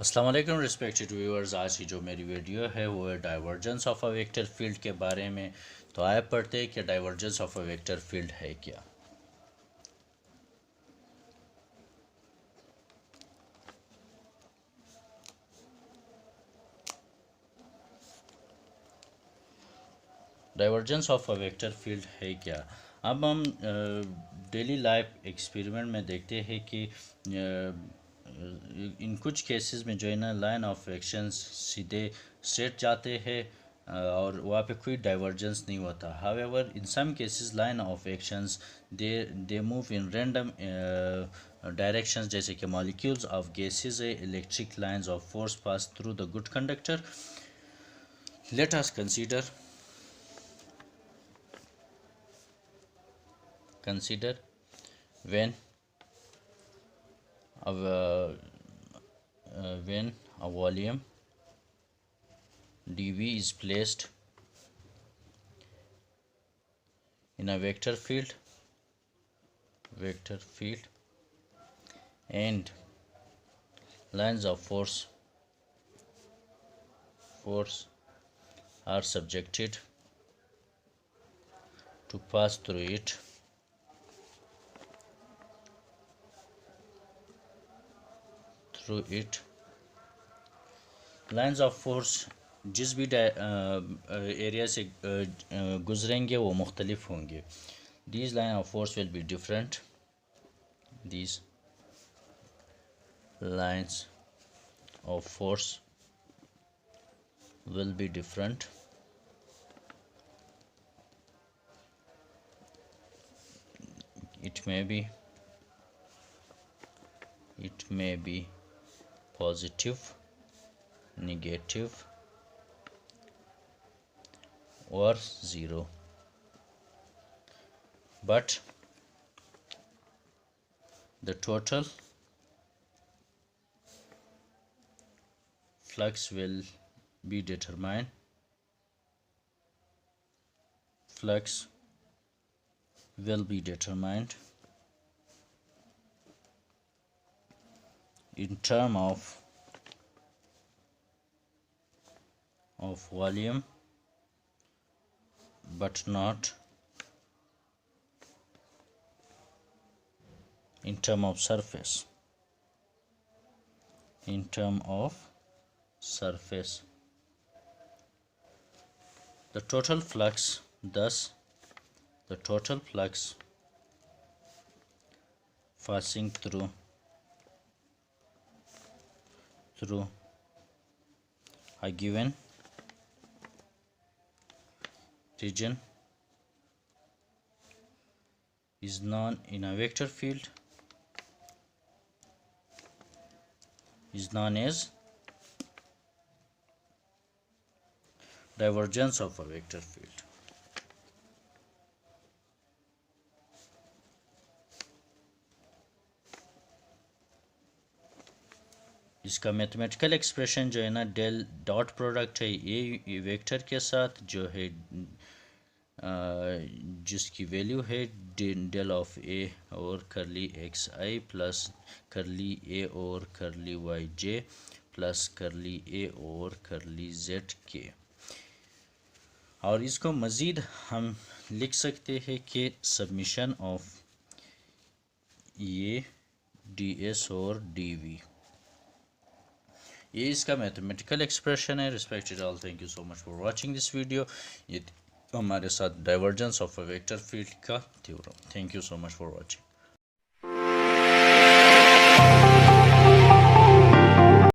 अस्सलाम वालेकुम respected viewers. आज की जो मेरी वीडियो है वो है divergence of a vector field के बारे में। तो आइए पढ़ते हैं कि divergence of a vector field है क्या। Divergence of a vector field है क्या। अब हम डेली लाइफ एक्सपेरिमेंट में देखते हैं कि इन कुछ केसेस में जो है ना लाइन ऑफ एक्शंस सीधे स्ट्रेट जाते हैं और वहाँ पे कोई डाइवर्जेंस नहीं होता। However in some cases line of actions they move in random directions, जैसे कि molecules of gases electric lines of force pass through the good conductor. Let us consider when a volume dv is placed in a vector field and lines of force are subjected to pass through it. Lines of force जिस भी area से गुजरेंगे वो मुख्तलिफ होंगे। These line of force will be different. These lines of force will be different. It may be positive, negative or zero, but the total flux will be determined in term of volume, but not in term of surface. The total flux passing through a given region is known in a vector field is known as divergence of a vector field. इसका mathematical expression जो है ना del dot product है ये vector के साथ जो है जिसकी वैल्यू है डेल ऑफ ए और करली एक्स आई प्लस करली ए और करली वाई जे प्लस करली ए और करली जेड के। और इसको मज़ीद हम लिख सकते हैं कि सबमिशन ऑफ ये डी एस और डी वी, ये इसका मैथमेटिकल एक्सप्रेशन है। Respected all, thank you so much for watching this video. ये हमारे साथ divergence of a vector field का theorem. Thank you so much for watching.